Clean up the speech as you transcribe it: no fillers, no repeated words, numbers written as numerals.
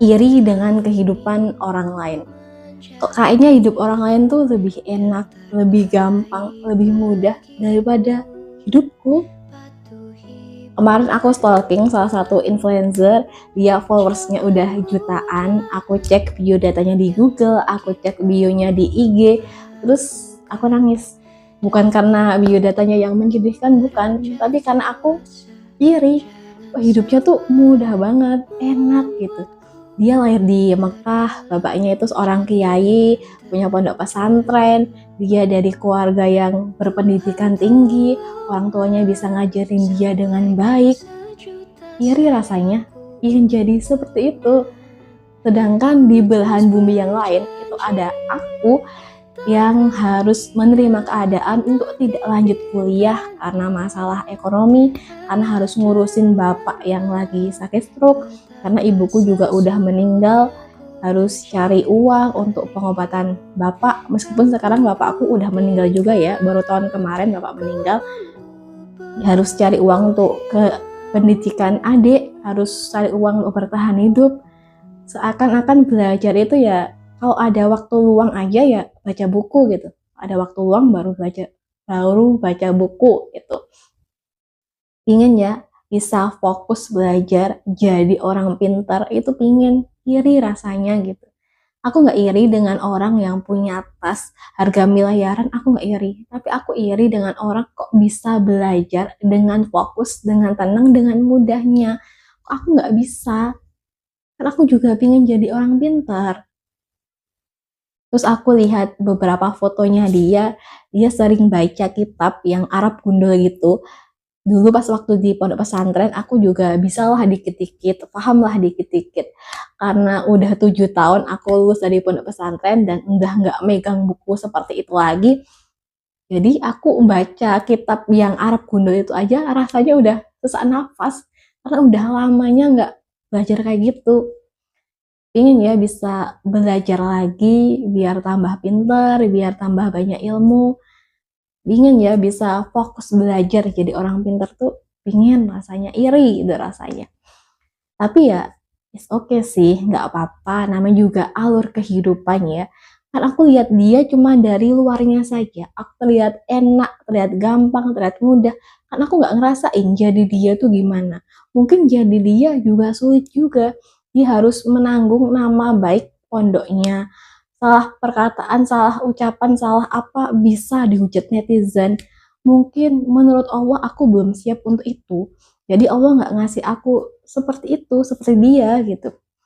iri dengan kehidupan orang lain. Kok kayaknya hidup orang lain tuh lebih enak, lebih gampang, lebih mudah daripada hidupku. Kemarin aku stalking salah satu influencer, dia followersnya udah jutaan. Aku cek biodatanya di Google, aku cek bionya di IG, terus aku nangis. Bukan karena biodatanya yang menyedihkan, bukan, tapi karena aku iri. Hidupnya tuh mudah banget, enak gitu. Dia lahir di Mekah, bapaknya itu seorang kiai, punya pondok pesantren, dia dari keluarga yang berpendidikan tinggi, orang tuanya bisa ngajarin dia dengan baik. Iri rasanya ingin jadi seperti itu. Sedangkan di belahan bumi yang lain itu ada aku yang harus menerima keadaan untuk tidak lanjut kuliah karena masalah ekonomi, karena harus ngurusin bapak yang lagi sakit stroke, karena ibuku juga udah meninggal, harus cari uang untuk pengobatan bapak, meskipun sekarang bapakku udah meninggal juga ya, baru tahun kemarin bapak meninggal. Harus cari uang untuk ke pendidikan adik, harus cari uang untuk bertahan hidup. Seakan-akan belajar itu ya kalau ada waktu luang aja ya baca buku gitu, ada waktu luang baru baca buku gitu. Pingin ya bisa fokus belajar jadi orang pintar, itu pingin. Iri rasanya gitu. Aku nggak iri dengan orang yang punya tas harga miliaran, aku nggak iri, tapi aku iri dengan orang kok bisa belajar dengan fokus, dengan tenang, dengan mudahnya. Kok aku nggak bisa, kan aku juga pingin jadi orang pintar. Terus aku lihat beberapa fotonya dia sering baca kitab yang Arab gundul gitu. Dulu pas waktu di pondok pesantren, aku juga bisa lah dikit-dikit, paham lah dikit-dikit. Karena udah 7 tahun aku lulus dari pondok pesantren dan udah nggak megang buku seperti itu lagi. Jadi aku baca kitab yang Arab gundul itu aja rasanya udah sesak nafas. Karena udah lamanya nggak belajar kayak gitu. Ingin ya bisa belajar lagi biar tambah pinter, biar tambah banyak ilmu. Ingin ya bisa fokus belajar jadi orang pinter tuh, pingin rasanya, iri itu rasanya. Tapi ya it's okay sih, nggak apa-apa, namanya juga alur kehidupan ya. Kan aku lihat dia cuma dari luarnya saja, aku terlihat enak, terlihat gampang, terlihat mudah. Kan aku nggak ngerasain jadi dia tuh gimana. Mungkin jadi dia juga sulit juga. Dia harus menanggung nama baik pondoknya. Salah perkataan, salah ucapan, salah apa bisa dihujat netizen. Mungkin menurut Allah aku belum siap untuk itu. Jadi Allah nggak ngasih aku seperti itu, seperti dia gitu.